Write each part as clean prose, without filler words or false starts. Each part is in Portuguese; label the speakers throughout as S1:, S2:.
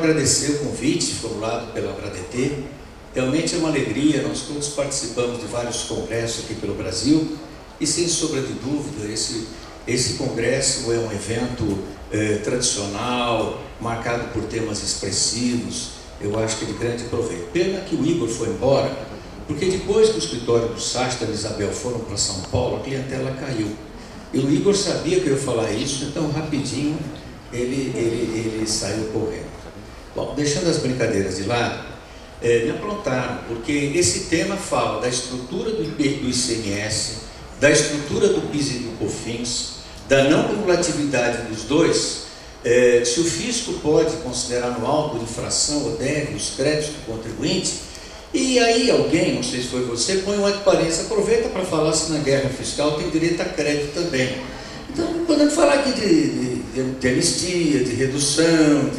S1: agradecer o convite formulado pela Bradt. Realmente é uma alegria, nós todos participamos de vários congressos aqui pelo Brasil e, sem sombra de dúvida, esse congresso é um evento tradicional, marcado por temas expressivos, eu acho que de grande proveito. Pena que o Igor foi embora, porque depois que o escritório do Sastre e da Isabel foram para São Paulo, a clientela caiu. E o Igor sabia que eu ia falar isso, então rapidinho ele saiu correndo. Bom, deixando as brincadeiras de lado, me aprontaram, porque esse tema fala da estrutura do ICMS, da estrutura do PIS e do COFINS, da não cumulatividade dos dois, se o fisco pode considerar no auto de infração ou deve os créditos do contribuinte, e aí alguém, não sei se foi você, põe uma parência, aproveita para falar se na guerra fiscal tem direito a crédito também. Então, podemos falar aqui de anistia, de redução,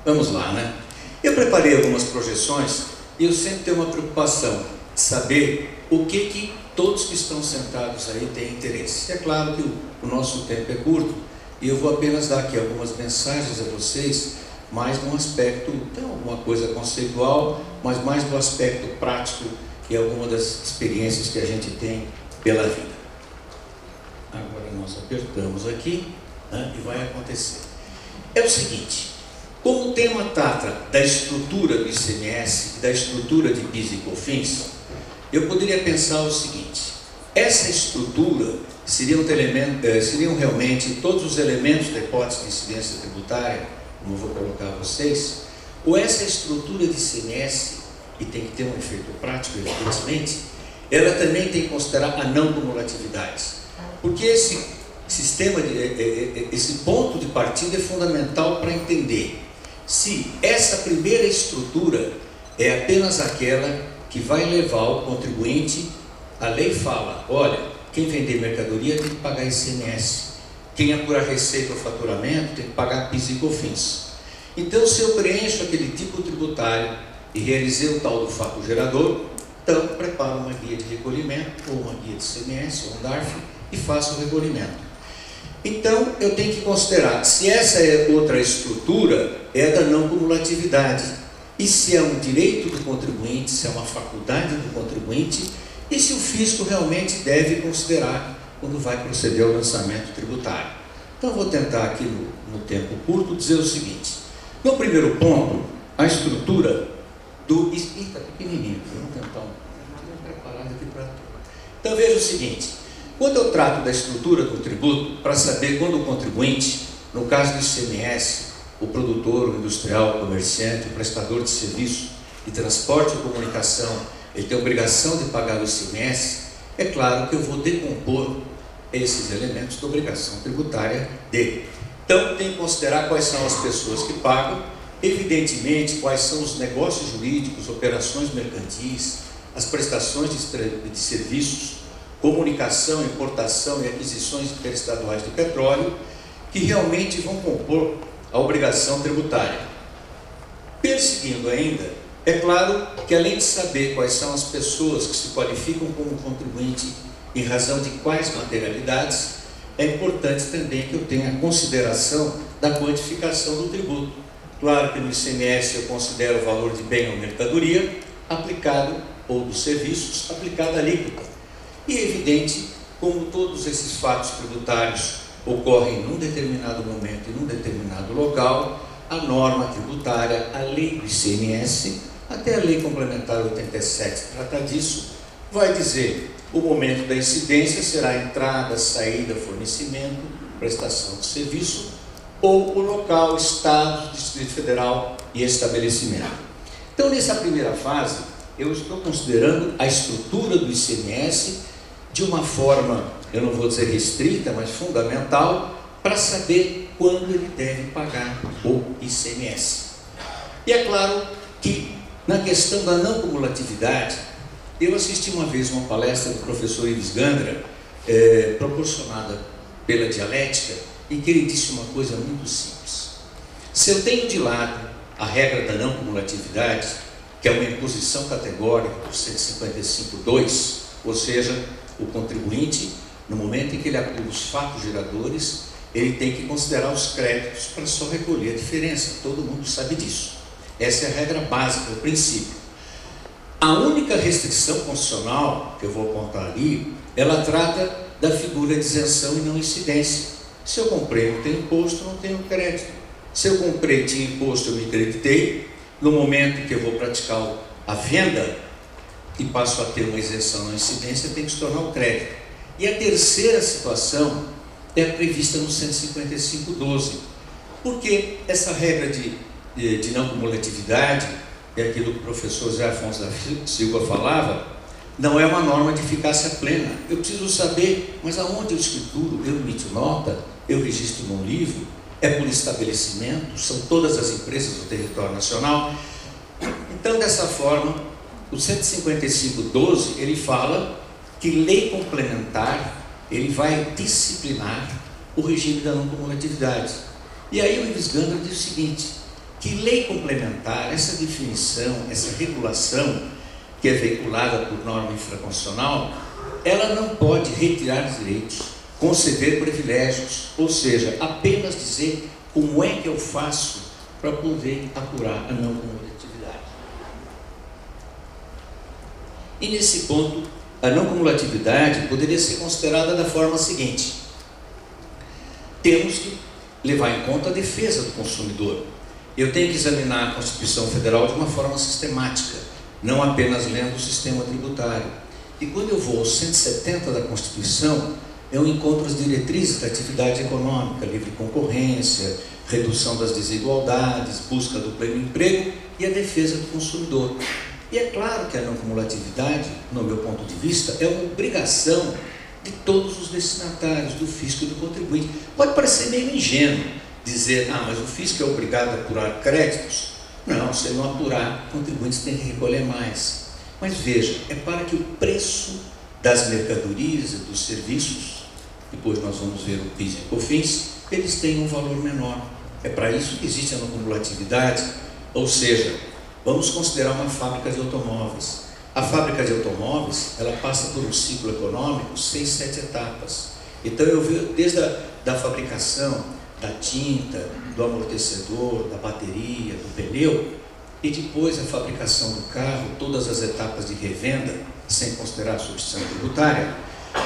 S1: vamos lá, né? Eu preparei algumas projeções e eu sempre tenho uma preocupação de saber o que todos que estão sentados aí têm interesse. É claro que o nosso tempo é curto e eu vou apenas dar aqui algumas mensagens a vocês, mais num aspecto, tem alguma coisa conceitual, mas mais do aspecto prático e alguma das experiências que a gente tem pela vida. Agora nós apertamos aqui, né, e vai acontecer. É o seguinte, como o tema trata da estrutura do ICMS, da estrutura de PIS e COFINS, eu poderia pensar o seguinte: essa estrutura seriam realmente todos os elementos da hipótese de incidência tributária, como eu vou colocar a vocês, ou essa estrutura de ICMS, e tem que ter um efeito prático, evidentemente, ela também tem que considerar a não cumulatividade, porque esse sistema, esse ponto de partida é fundamental para entender se essa primeira estrutura é apenas aquela que vai levar o contribuinte. A lei fala, olha, quem vender mercadoria tem que pagar ICMS, quem apura receita ou faturamento tem que pagar PIS e COFINS. Então, se eu preencho aquele tipo tributário e realizei o tal do fato gerador, então preparo uma guia de recolhimento, ou uma guia de ICMS, ou um DARF, e faço o recolhimento. Então, eu tenho que considerar se essa outra estrutura é da não cumulatividade, e se é um direito do contribuinte, se é uma faculdade do contribuinte, e se o fisco realmente deve considerar quando vai proceder ao lançamento tributário. Então, eu vou tentar aqui no tempo curto dizer o seguinte: no primeiro ponto, a estrutura do... Está pequenininho, vamos tentar preparar aqui para tudo. Então, veja o seguinte: quando eu trato da estrutura do tributo, para saber quando o contribuinte, no caso do ICMS, o produtor, o industrial, o comerciante, o prestador de serviço de transporte ou comunicação, ele tem a obrigação de pagar o ICMS, é claro que eu vou decompor esses elementos da obrigação tributária dele. Então, tem que considerar quais são as pessoas que pagam, evidentemente, quais são os negócios jurídicos, operações mercantis, as prestações de serviços, comunicação, importação e aquisições interestaduais de petróleo, que realmente vão compor a obrigação tributária. Perseguindo ainda, é claro que além de saber quais são as pessoas que se qualificam como contribuinte em razão de quais materialidades, é importante também que eu tenha consideração da quantificação do tributo. Claro que no ICMS eu considero o valor de bem ou mercadoria aplicado, ou dos serviços, aplicado à alíquota. E é evidente, como todos esses fatos tributários ocorrem num determinado momento e num determinado local, a norma tributária, a lei do ICMS, até a lei complementar 87 trata disso, vai dizer o momento da incidência será entrada, saída, fornecimento, prestação de serviço, ou o local, estado, Distrito Federal e estabelecimento. Então, nessa primeira fase, eu estou considerando a estrutura do ICMS de uma forma, eu não vou dizer restrita, mas fundamental, para saber quando ele deve pagar o ICMS. E é claro que, na questão da não cumulatividade, eu assisti uma vez uma palestra do professor Ives Gandra, proporcionada pela Dialética, em que ele disse uma coisa muito simples. Se eu tenho de lado a regra da não cumulatividade, que é uma imposição categórica do 155.2, ou seja, o contribuinte, no momento em que ele apura os fatos geradores, ele tem que considerar os créditos para só recolher a diferença, todo mundo sabe disso. Essa é a regra básica, o princípio. A única restrição constitucional que eu vou apontar ali, ela trata da figura de isenção e não incidência. Se eu comprei, não tenho imposto, não tenho crédito. Se eu comprei, tinha imposto, eu me creditei. No momento que eu vou praticar a venda e passo a ter uma isenção não incidência, tem que se tornar o crédito. E a terceira situação é prevista no 155.12. Porque essa regra de não cumulatividade, é aquilo que o professor Zé Afonso da Silva falava, não é uma norma de eficácia plena. Eu preciso saber, mas aonde eu escrituro? Eu emito nota? Eu registro num livro? É por estabelecimento? São todas as empresas do território nacional? Então, dessa forma, o 155.12, ele fala que lei complementar, ele vai disciplinar o regime da não cumulatividade. E aí o Ives Gandra diz o seguinte, que lei complementar, essa definição, essa regulação, que é veiculada por norma infraconstitucional, ela não pode retirar direitos, conceder privilégios, ou seja, apenas dizer como é que eu faço para poder apurar a não cumulatividade. E nesse ponto, a não cumulatividade poderia ser considerada da forma seguinte: temos que levar em conta a defesa do consumidor. Eu tenho que examinar a Constituição Federal de uma forma sistemática, não apenas lendo o sistema tributário. E quando eu vou ao 170 da Constituição, eu encontro as diretrizes da atividade econômica, livre concorrência, redução das desigualdades, busca do pleno emprego e a defesa do consumidor. E é claro que a não cumulatividade, no meu ponto de vista, é uma obrigação de todos os destinatários, do fisco e do contribuinte. Pode parecer meio ingênuo dizer, mas o fisco é obrigado a apurar créditos. Não, se ele não apurar, contribuintes têm que recolher mais. Mas veja, é para que o preço das mercadorias e dos serviços, depois nós vamos ver o PIS e COFINS, eles tenham um valor menor. É para isso que existe a não cumulatividade. Ou seja, vamos considerar uma fábrica de automóveis. A fábrica de automóveis, ela passa por um ciclo econômico, 6, 7 etapas. Então eu vejo desde a fabricação da tinta, do amortecedor, da bateria, do pneu, e depois a fabricação do carro, todas as etapas de revenda, sem considerar a substituição tributária.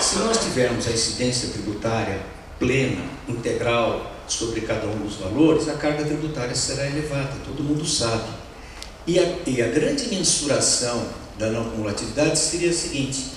S1: Se nós tivermos a incidência tributária plena, integral, sobre cada um dos valores, a carga tributária será elevada, todo mundo sabe. E a grande mensuração da não cumulatividade seria a seguinte: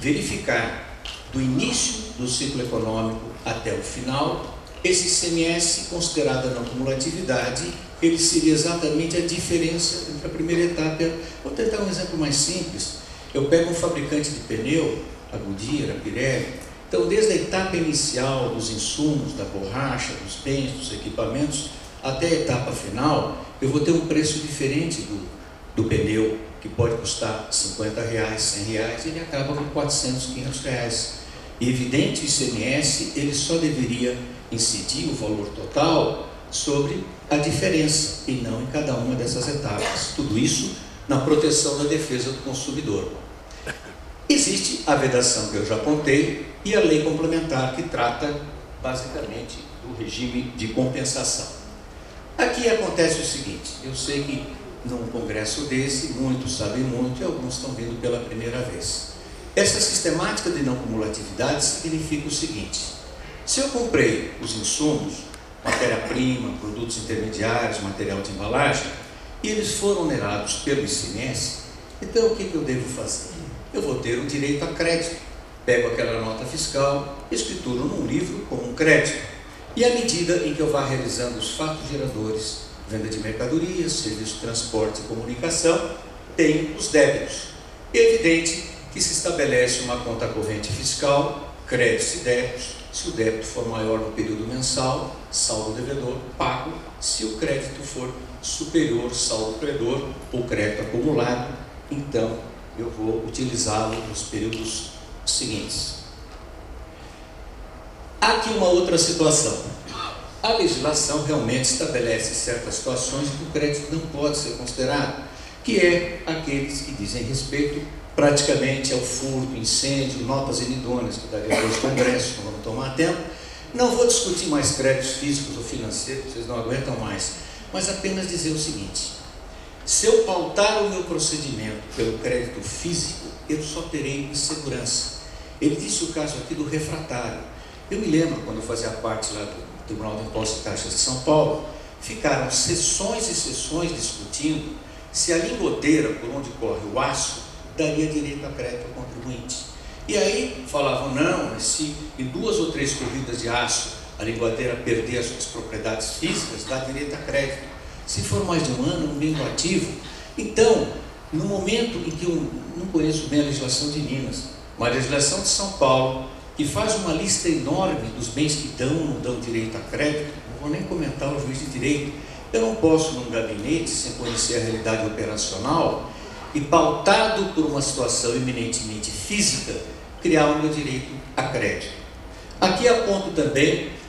S1: verificar do início do ciclo econômico até o final, esse ICMS, considerado a não cumulatividade, ele seria exatamente a diferença entre a primeira etapa. Vou tentar um exemplo mais simples. Eu pego um fabricante de pneu, a Goodyear, a Pirelli. Então, desde a etapa inicial dos insumos, da borracha, dos bens, dos equipamentos, até a etapa final, eu vou ter um preço diferente do pneu, que pode custar R$50, R$100, ele acaba com R$400, R$500. E evidente, o ICMS, ele só deveria incidir o valor total sobre a diferença, e não em cada uma dessas etapas. Tudo isso na proteção da defesa do consumidor. Existe a vedação que eu já apontei e a lei complementar, que trata basicamente do regime de compensação. Aqui acontece o seguinte: eu sei que num congresso desse, muitos sabem muito e alguns estão vindo pela primeira vez. Essa sistemática de não cumulatividade significa o seguinte: se eu comprei os insumos, matéria-prima, produtos intermediários, material de embalagem, e eles foram onerados pelo ICMS, então o que eu devo fazer? Eu vou ter o direito a crédito. Pego aquela nota fiscal, escrituro num livro com um crédito. E à medida em que eu vá realizando os fatos geradores, venda de mercadorias, serviço de transporte e comunicação, tenho os débitos. É evidente que se estabelece uma conta corrente fiscal, créditos e débitos. Se o débito for maior no período mensal, saldo devedor, pago. Se o crédito for superior, saldo credor, ou crédito acumulado, então eu vou utilizá-lo nos períodos seguintes. Há aqui uma outra situação. A legislação realmente estabelece certas situações em que o crédito não pode ser considerado, que é aqueles que dizem respeito praticamente ao furto, incêndio, notas inidôneas, que daria dois congressos, não vamos tomar tempo. Não vou discutir mais créditos físicos ou financeiros, vocês não aguentam mais, mas apenas dizer o seguinte: Se eu pautar o meu procedimento pelo crédito físico, eu só terei insegurança. Ele disse o caso aqui do refratário. Eu me lembro, quando eu fazia parte lá do Tribunal de Impostos e Taxas de São Paulo, ficaram sessões e sessões discutindo se a lingoteira por onde corre o aço daria direito a crédito ao contribuinte. E aí falavam, não, se em 2 ou 3 corridas de aço a lingoteira perder as suas propriedades físicas, dá direito a crédito. Se for mais de um ano, um bem ativo. Então, no momento em que eu não conheço bem a legislação de Minas, mas a legislação de São Paulo, que faz uma lista enorme dos bens que dão ou não dão direito a crédito, não vou nem comentar o juiz de direito, eu não posso, num gabinete, sem conhecer a realidade operacional, e pautado por uma situação eminentemente física, criar o meu direito a crédito. Aqui aponto também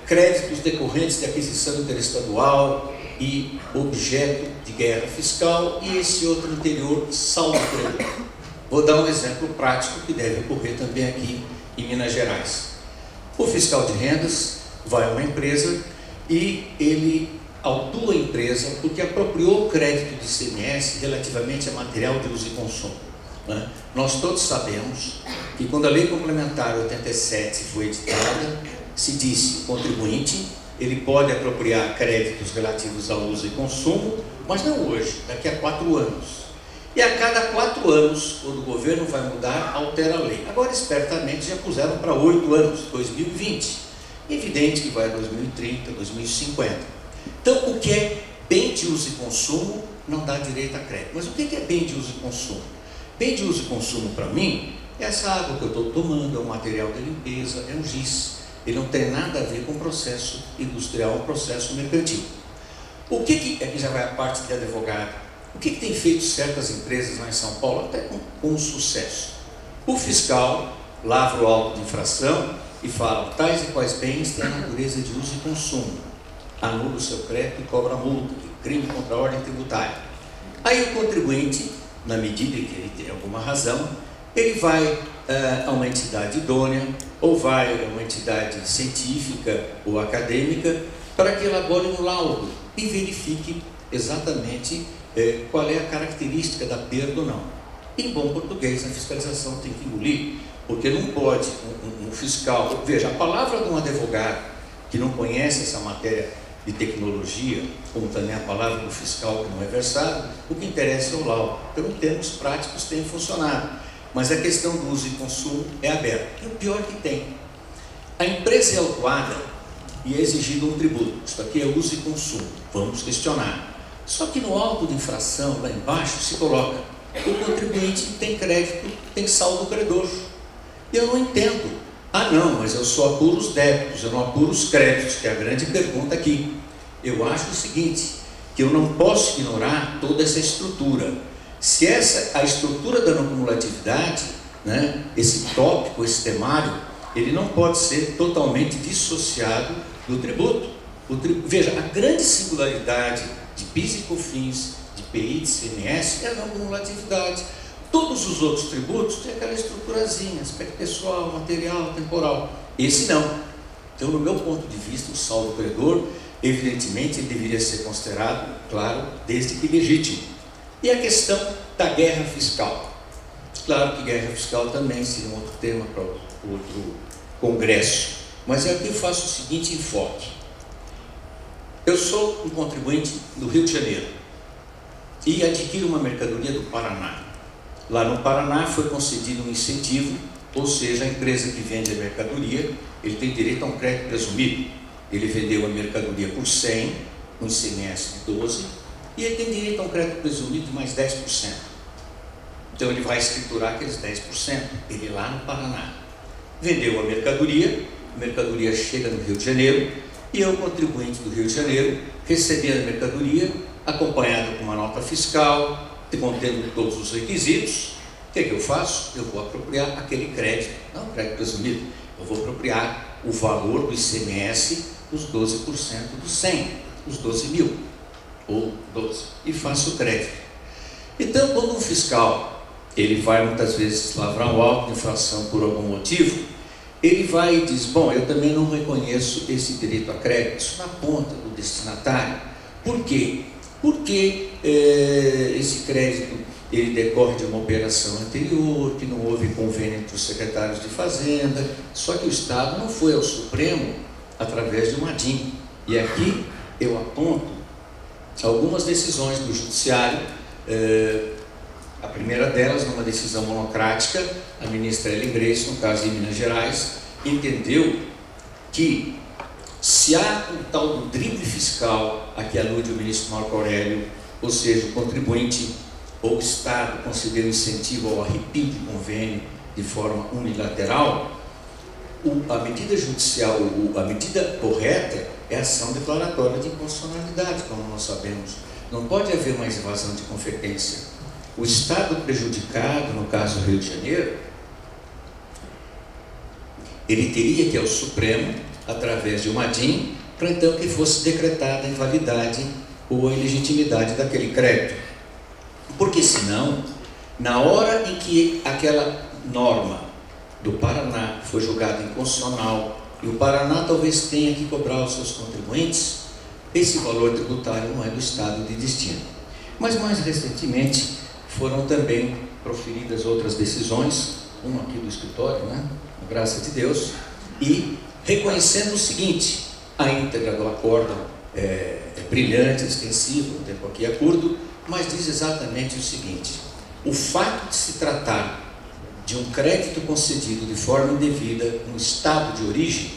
S1: créditos decorrentes de aquisição interestadual e objeto de guerra fiscal, e esse outro anterior, saldo credor. Vou dar um exemplo prático que deve ocorrer também aqui em Minas Gerais. O fiscal de rendas vai a uma empresa e ele autua a empresa porque apropriou o crédito de ICMS relativamente a material de uso e consumo. Nós todos sabemos que quando a Lei Complementar 87 foi editada, se disse o contribuinte, ele pode apropriar créditos relativos ao uso e consumo, mas não hoje, daqui a 4 anos. E a cada 4 anos, quando o governo vai mudar, altera a lei. Agora, espertamente, já puseram para 8 anos, 2020. Evidente que vai a 2030, 2050. Então, o que é bem de uso e consumo não dá direito a crédito. Mas o que é bem de uso e consumo? Bem de uso e consumo, para mim, é essa água que eu estou tomando, é um material de limpeza, é um giz. Ele não tem nada a ver com processo industrial, um processo mercantil. O que aqui já vai a parte de advogado. O que tem feito certas empresas lá em São Paulo, até com sucesso? O fiscal lavra o auto de infração e fala, tais e quais bens têm a natureza de uso e consumo. Anula o seu crédito e cobra multa, crime contra a ordem tributária. Aí o contribuinte, na medida em que ele tem alguma razão, ele vai a uma entidade idônea, ou vai a uma entidade científica ou acadêmica, para que elabore um laudo e verifique exatamente qual é a característica da perda ou não. Em bom português, a fiscalização tem que engolir, porque não pode um fiscal... Veja, a palavra de um advogado que não conhece essa matéria de tecnologia, como também a palavra do fiscal que não é versado, o que interessa é o laudo. Então, em termos práticos, tem funcionado. Mas a questão do uso e consumo é aberta. E o pior que tem, a empresa é autuada e é exigido um tributo. Isso aqui é uso e consumo. Vamos questionar. Só que no auto de infração, lá embaixo, se coloca o contribuinte tem crédito, tem saldo credor. E eu não entendo. Ah não, mas eu só apuro os débitos, eu não apuro os créditos, que é a grande pergunta aqui. Eu acho o seguinte, que eu não posso ignorar toda essa estrutura. Se a estrutura da não cumulatividade, esse tópico, esse temário, ele não pode ser totalmente dissociado do tributo. Veja, a grande singularidade de PIS e COFINS, de PI, de ICMS, é a não cumulatividade. Todos os outros tributos têm aquela estruturazinha, aspecto pessoal, material, temporal. Esse não. Então, no meu ponto de vista, o saldo credor, evidentemente, ele deveria ser considerado, claro, desde que legítimo. E a questão da guerra fiscal. Claro que guerra fiscal também seria um outro tema para outro congresso. Mas aqui eu faço o seguinte enfoque. Eu sou um contribuinte do Rio de Janeiro e adquiro uma mercadoria do Paraná. Lá no Paraná foi concedido um incentivo, ou seja, a empresa que vende a mercadoria, ele tem direito a um crédito presumido. Ele vendeu a mercadoria por 100, com ICMS de 12, e ele tem direito a um crédito presumido de mais 10%. Então ele vai escriturar aqueles 10%, ele lá no Paraná. Vendeu a mercadoria chega no Rio de Janeiro, e eu, contribuinte do Rio de Janeiro, recebi a mercadoria, acompanhada com uma nota fiscal, contendo todos os requisitos. O que é que eu faço? Eu vou apropriar aquele crédito, não crédito presumido, eu vou apropriar o valor do ICMS, os 12% dos 100, os 12 mil, ou 12, e faço o crédito. Então, quando um fiscal, ele vai muitas vezes lavrar um auto de infração por algum motivo, ele vai e diz, bom, eu também não reconheço esse direito a crédito, isso na ponta do destinatário. Por quê? porque esse crédito ele decorre de uma operação anterior, que não houve convênio entre os secretários de Fazenda, só que o Estado não foi ao Supremo através de uma DIN. E aqui eu aponto algumas decisões do Judiciário. A primeira delas, numa decisão monocrática, a ministra Ellen Grace, no caso de Minas Gerais, entendeu que se há um tal do drible fiscal a que alude o ministro Marco Aurélio, ou seja, o contribuinte ou o Estado conceder um incentivo ao arrepio de convênio de forma unilateral, a medida judicial, a medida correta é a ação declaratória de inconstitucionalidade, como nós sabemos. Não pode haver mais evasão de competência. O Estado prejudicado, no caso do Rio de Janeiro, ele teria que ir ao Supremo, através de uma DIN, para então que fosse decretada a invalidade ou a ilegitimidade daquele crédito. Porque senão, na hora em que aquela norma do Paraná foi julgada inconstitucional e o Paraná talvez tenha que cobrar aos seus contribuintes, esse valor tributário não é do Estado de destino. Mas mais recentemente foram também proferidas outras decisões, uma aqui do escritório, né? Graças a Deus, e reconhecendo o seguinte: a íntegra do acórdão é brilhante, extensivo, o tempo aqui é curto, mas diz exatamente o seguinte: o fato de se tratar de um crédito concedido de forma indevida no estado de origem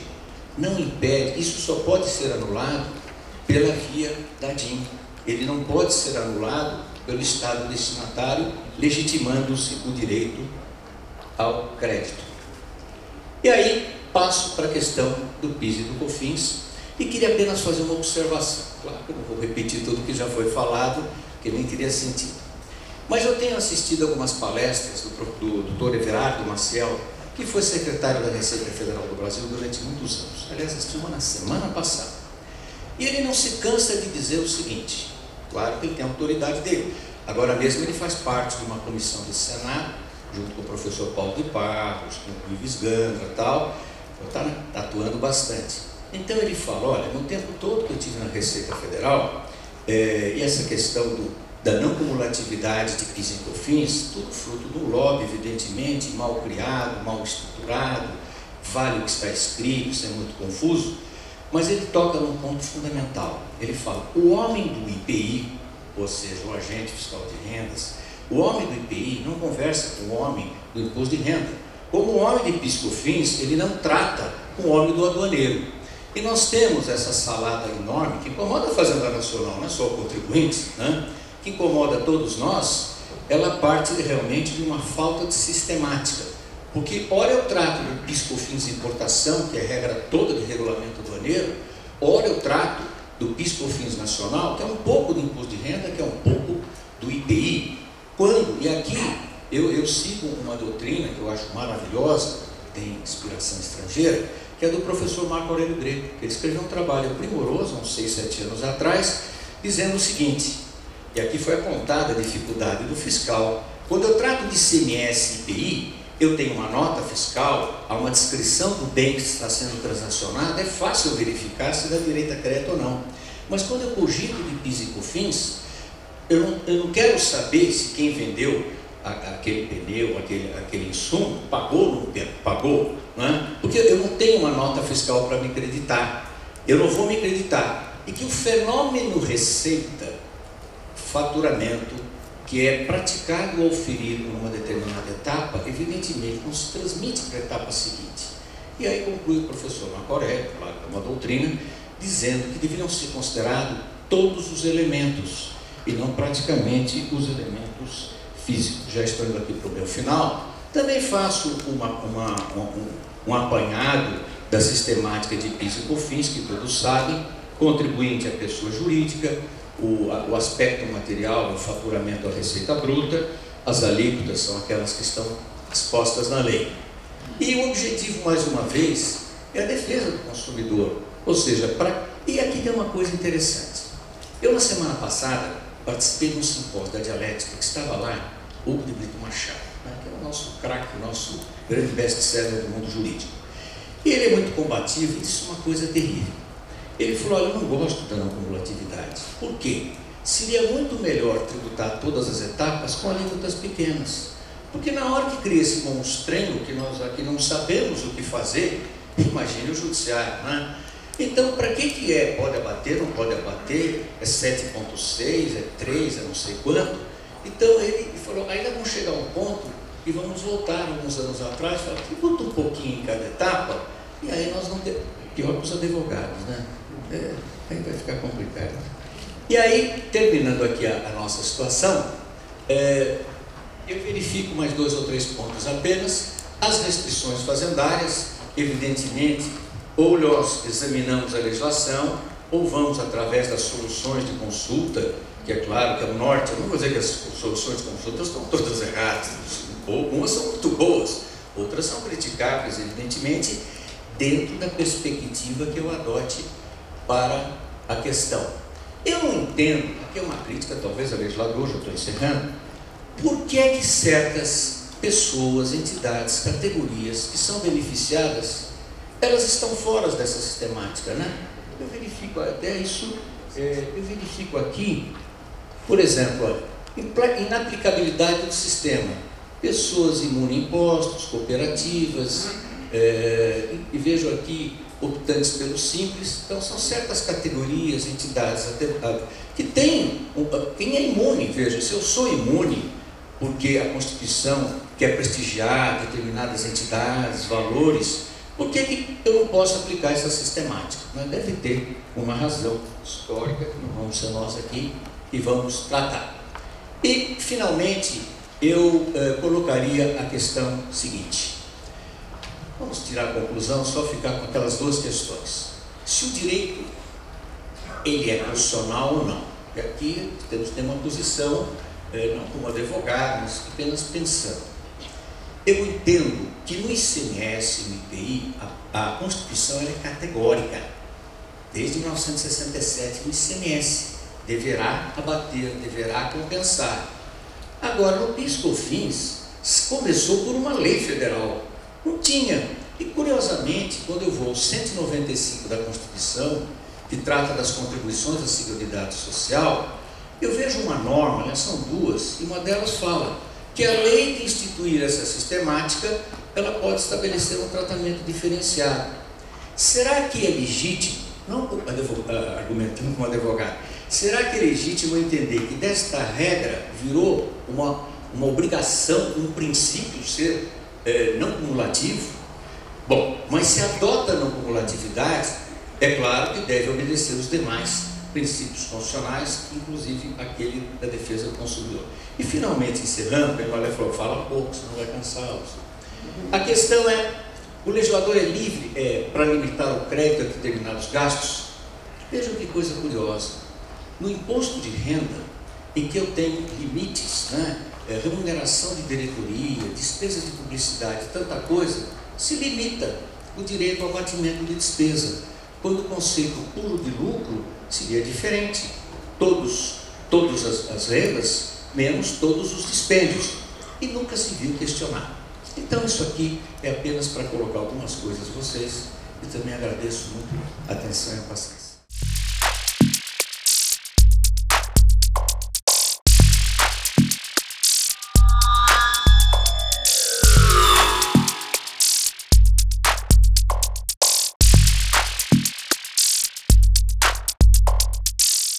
S1: não impede, isso só pode ser anulado pela via da DIN. Ele não pode ser anulado pelo estado destinatário, legitimando-se o direito ao crédito. E aí passo para a questão do PIS e do COFINS e queria apenas fazer uma observação. Claro que eu não vou repetir tudo que já foi falado, que nem teria sentido. Mas eu tenho assistido algumas palestras do Dr. Everardo Maciel, que foi secretário da Receita Federal do Brasil durante muitos anos. Aliás, assisti uma na semana passada. E ele não se cansa de dizer o seguinte: claro que ele tem a autoridade dele. Agora mesmo ele faz parte de uma comissão do Senado, junto com o professor Paulo de Barros, com o Ives Gandra e tal, está atuando bastante. Então ele fala: olha, no tempo todo que eu tive na Receita Federal, e essa questão da não cumulatividade de PIS e COFINS, tudo fruto do lobby, evidentemente, mal criado, mal estruturado, vale o que está escrito, isso é muito confuso, mas ele toca num ponto fundamental. Ele fala: o homem do IPI, ou seja, o agente fiscal de rendas, o homem do IPI não conversa com o homem do imposto de renda. Como o homem de PIS e COFINS, ele não trata com o homem do aduaneiro. E nós temos essa salada enorme que incomoda a Fazenda Nacional, não é só o contribuinte, né? Que incomoda todos nós. Ela parte realmente de uma falta de sistemática. Porque ora eu trato do PIS, COFINS importação, que é a regra toda de regulamento aduaneiro, ora eu trato do PIS, COFINS nacional, que é um pouco do imposto de renda, que é um pouco do IPI. Quando, e aqui eu sigo uma doutrina que eu acho maravilhosa, tem inspiração estrangeira, que é do professor Marco Aurélio Greco, que ele escreveu um trabalho primoroso, há uns 6, 7 anos atrás, dizendo o seguinte, e aqui foi apontada a dificuldade do fiscal: quando eu trato de ICMS e IPI, eu tenho uma nota fiscal, há uma descrição do bem que está sendo transacionado, é fácil verificar se dá direito a crédito ou não. Mas quando eu cogito de PIS e COFINS, eu não quero saber se quem vendeu aquele pneu, aquele insumo, pagou ou não pagou, né? Porque eu não tenho uma nota fiscal para me acreditar, eu não vou me acreditar. E que o fenômeno receita, faturamento, que é praticado ou oferido numa determinada etapa, evidentemente não se transmite para a etapa seguinte. E aí conclui o professor Marco Aurélio, claro, uma doutrina, dizendo que deveriam ser considerados todos os elementos, e não praticamente os elementos físicos. Já estou indo aqui para o meu final, também faço um apanhado da sistemática de PIS e COFINS, que todos sabem: contribuinte é a pessoa jurídica, o aspecto material, o faturamento, a receita bruta, as alíquotas são aquelas que estão expostas na lei. E o objetivo, mais uma vez, é a defesa do consumidor. Ou seja, e aqui tem uma coisa interessante. Eu, na semana passada, participei de um simpósio da dialética que estava lá Hugo de Brito Machado, né, que é o nosso craque, o nosso grande best-seller do mundo jurídico. E ele é muito combativo e disse uma coisa terrível. Ele falou: olha, eu não gosto da não cumulatividade. Por quê? seria muito melhor tributar todas as etapas com alíquotas pequenas. Porque na hora que cria esse monstrengo, que nós aqui não sabemos o que fazer, imagine o judiciário, né? Então, para que é? Pode abater, não pode abater? É 7,6, é 3, é não sei quanto. Então, ele falou, ainda vamos chegar a um ponto e vamos voltar alguns anos atrás, falar, tributa um pouquinho em cada etapa, e aí nós não temos... Pior para os advogados, né? Aí vai ficar complicado. E aí, terminando aqui a nossa situação, eu verifico mais 2 ou 3 pontos apenas. As restrições fazendárias, evidentemente, ou nós examinamos a legislação, ou vamos através das soluções de consulta, que é claro que é o norte. Eu não vou dizer que as soluções de consulta estão todas erradas, algumas são muito boas, outras são criticáveis, evidentemente, dentro da perspectiva que eu adote para a questão. Eu não entendo, aqui é uma crítica talvez ao legislador, já estou encerrando, por que é que certas pessoas, entidades, categorias que são beneficiadas, elas estão fora dessa sistemática, né? Eu verifico até isso, eu verifico aqui, por exemplo, inaplicabilidade do sistema, pessoas imunes a impostos, cooperativas, e vejo aqui optantes pelo simples. Então são certas categorias, entidades que têm, quem é imune, veja, se eu sou imune porque a Constituição quer prestigiar determinadas entidades, valores, por que eu não posso aplicar essa sistemática? Mas deve ter uma razão histórica, que não vamos ser nós aqui, que vamos tratar. E, finalmente, eu colocaria a questão seguinte. Vamos tirar a conclusão, só ficar com aquelas 2 questões. Se o direito, ele é constitucional ou não. E aqui temos que ter uma posição, não como advogado, mas apenas pensando. Eu entendo que no ICMS, no IPI, a Constituição é categórica. Desde 1967, o ICMS deverá abater, deverá compensar. Agora, no PIS/COFINS, começou por uma lei federal. Não tinha. E, curiosamente, quando eu vou ao 195 da Constituição, que trata das contribuições à Seguridade Social, eu vejo uma norma, né, são 2, e uma delas fala que a lei que instituir essa sistemática, ela pode estabelecer um tratamento diferenciado. Será que é legítimo, não argumentando como advogado, será que é legítimo entender que desta regra virou uma obrigação, um princípio ser não cumulativo? Bom, mas se adota não cumulatividade, é claro que deve obedecer os demais princípios constitucionais, inclusive aquele da defesa do consumidor. E finalmente, encerrando, o Pelé falou, fala pouco, senão vai cansá-los. A questão é, o legislador é livre para limitar o crédito a determinados gastos? Vejam que coisa curiosa. No imposto de renda, em que eu tenho limites, né, remuneração de diretoria, despesa de publicidade, tanta coisa, se limita o direito ao abatimento de despesa, quando o conceito puro de lucro seria diferente. Todas as rendas, menos todos os dispêndios. E nunca se viu questionar. Então isso aqui é apenas para colocar algumas coisas a vocês, e também agradeço muito a atenção e a paciência.